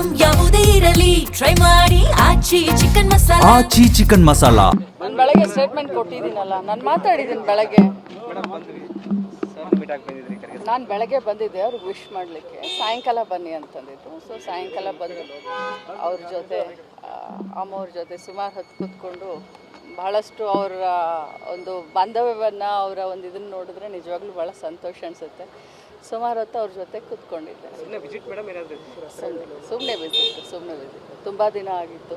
Item ಯಾವುದೇ ಇರಲಿ try ಮಾಡಿ ಆಚಿ ಚಿಕನ್ ಮಸಾಲಾ. ನಾನು ಬೆಳಗ್ಗೆ ಸ್ಟೇಟ್ಮೆಂಟ್ ಕೊಟ್ಟಿದ್ದೀನಲ್ಲ, ನಾನು ಮಾತಾಡಿದ್ದೀನಿ ಬೆಳಗ್ಗೆ. ನಾನು ಬೆಳಗ್ಗೆ ಬಂದಿದ್ದೆ ಅವ್ರಿಗೆ ವಿಶ್ ಮಾಡಲಿಕ್ಕೆ, ಸಾಯಂಕಾಲ ಬನ್ನಿ ಅಂತಂದಿದ್ದು. ಸೊ ಸಾಯಂಕಾಲ ಬಂದು ಅವ್ರ ಜೊತೆ ಅಮ್ಮವ್ರ ಜೊತೆ ಸುಮಾರು ಹೊತ್ತು ಕೂತ್ಕೊಂಡು ಬಹಳಷ್ಟು ಅವರ ಒಂದು ಬಾಂಧವ್ಯವನ್ನು, ಅವರ ಒಂದು ಇದನ್ನು ನೋಡಿದ್ರೆ ನಿಜವಾಗ್ಲೂ ಭಾಳ ಸಂತೋಷ ಅನಿಸುತ್ತೆ. ಸುಮಾರು ಹೊತ್ತು ಅವ್ರ ಜೊತೆ ಕೂತ್ಕೊಂಡಿದ್ದೆ. ಸುಮ್ಮನೆ ವಿಸಿಟ್ ತುಂಬ ದಿನ ಆಗಿತ್ತು,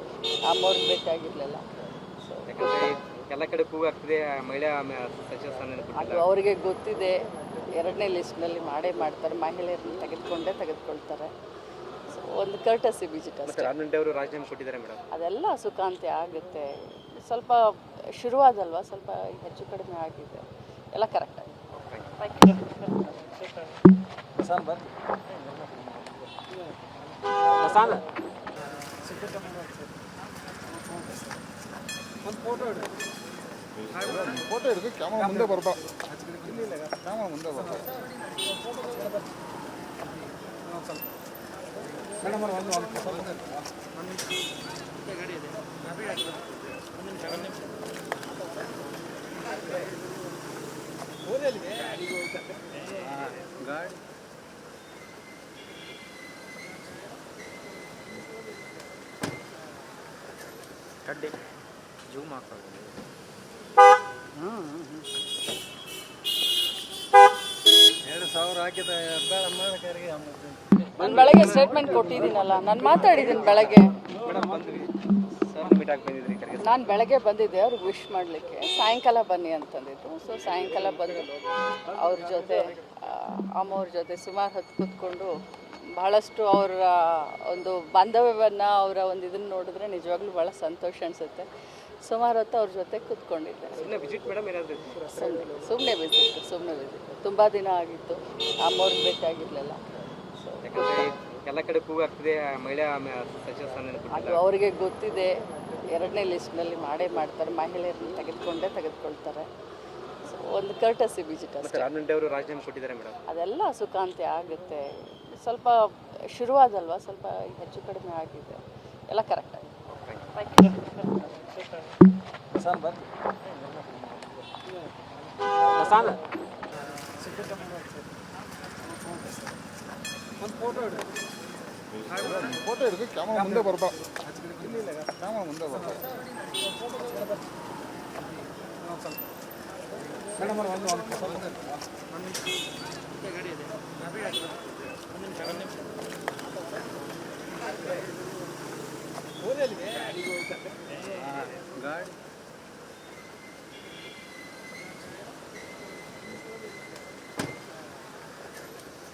ಅಮ್ಮವ್ರಿಗೆ ಬೇಕಾಗಿರಲಿಲ್ಲ. ಸೊ ಎಲ್ಲ ಕಡೆ ಕೂಗಾಗ್ತಿದೆ ಮಹಿಳಾ ಸಚಿವ ಸ್ಥಾನ. ಅದು ಅವರಿಗೆ ಗೊತ್ತಿದೆ, 2ನೇ ಲಿಸ್ಟ್ನಲ್ಲಿ ಮಾಡ್ತಾರೆ, ಮಹಿಳೆಯರನ್ನ ತೆಗೆದುಕೊಳ್ತಾರೆ. ಸೊ ಒಂದು ಕರ್ಟಸಿ ವಿಸಿಟ್ ಅಷ್ಟೇ. ಅವರು ರಾಜೀನಾಮೆ ಕೊಟ್ಟಿದ್ದಾರೆ ಮೇಡಮ್. ಅದೆಲ್ಲ ಸುಖಾಂತ್ಯ ಆಗುತ್ತೆ. ಸ್ವಲ್ಪ ಶುರುವಾದಲ್ವ, ಸ್ವಲ್ಪ ಹೆಚ್ಚು ಕಡಿಮೆ ಆಗಿದೆ, ಎಲ್ಲ ಕರೆಕ್ಟ್ ಆಗಿದೆ. ಫೋಟೋ ಹಿಡಿದು ಕ್ಯಾಮರಾ ಮುಂದೆ ಬರ್ಬಾ, ಕ್ಯಾಮರಾ ಮುಂದೆ ಬರ್ಬಾ. ಕಡ್ಡಿ ಜೂಮ್ ಹಾಕೋದು. ನಾನು ಬೆಳಗ್ಗೆ ಸ್ಟೇಟ್ಮೆಂಟ್ ಕೊಟ್ಟಿದ್ದೀನಲ್ಲ, ನಾನು ಮಾತಾಡಿದ್ದೀನಿ ಬೆಳಗ್ಗೆ. ನಾನು ಬೆಳಗ್ಗೆ ಬಂದಿದ್ದೆ ಅವ್ರಿಗೆ ವಿಶ್ ಮಾಡಲಿಕ್ಕೆ, ಸಾಯಂಕಾಲ ಬನ್ನಿ ಅಂತಂದಿದ್ದು. ಸೊ ಸಾಯಂಕಾಲ ಬಂದು ಅವ್ರ ಜೊತೆ ಅಮ್ಮವ್ರ ಜೊತೆ ಸುಮಾರು ಹೊತ್ತು ಕೂತ್ಕೊಂಡು ಬಹಳಷ್ಟು ಅವರ ಒಂದು ಬಾಂಧವ್ಯವನ್ನು, ಅವರ ಒಂದು ಇದನ್ನು ನೋಡಿದ್ರೆ ನಿಜವಾಗ್ಲೂ ಭಾಳ ಸಂತೋಷ ಅನಿಸುತ್ತೆ. ಸುಮಾರು ಹೊತ್ತು ಅವ್ರ ಜೊತೆ ಕೂತ್ಕೊಂಡಿದ್ದೆ. ಸುಮ್ಮನೆ ವಿಸಿಟ್ ತುಂಬ ದಿನ ಆಗಿತ್ತು, ಅಮ್ಮವ್ರಿಗೆ ಬೇಕಾಗಿರಲಿಲ್ಲ. ಸೊ ಎಲ್ಲ ಕಡೆ ಕೂಗಾಗ್ತಿದೆ ಮಹಿಳಾ ಸಚಿವ ಸ್ಥಾನ. ಅದು ಅವರಿಗೆ ಗೊತ್ತಿದೆ, 2ನೇ ಲಿಸ್ಟ್ನಲ್ಲಿ ಮಾಡ್ತಾರೆ, ಮಹಿಳೆಯರನ್ನ ತೆಗೆದುಕೊಳ್ತಾರೆ. ಸೊ ಒಂದು ಕರ್ಟಸಿ ವಿಸಿಟ್ ಅಷ್ಟೇ. ಅವರು ರಾಜೀನಾಮೆ ಕೊಟ್ಟಿದ್ದಾರೆ ಮೇಡಮ್. ಅದೆಲ್ಲ ಸುಖಾಂತ್ಯ ಆಗುತ್ತೆ. ಸ್ವಲ್ಪ ಶುರುವಾದಲ್ವ, ಸ್ವಲ್ಪ ಹೆಚ್ಚು ಕಡಿಮೆ ಆಗಿದೆ, ಎಲ್ಲ ಕರೆಕ್ಟ್ ಆಗಿದೆ. ಫೋಟೋ ಹಿಡಿದು ಕ್ಯಾಮರಾ ಮುಂದೆ ಬರ್ಬಾ, ಕ್ಯಾಮರಾ ಮುಂದೆ ಬರ್ಬಾ.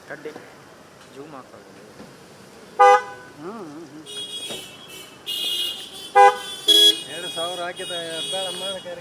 ಕಡ್ಡಿ ಜೂಮ್ ಹಾಕೋದು. 2000 ಹಾಕಿದ ಬೇಡ ಮಾಡೋಕೆ.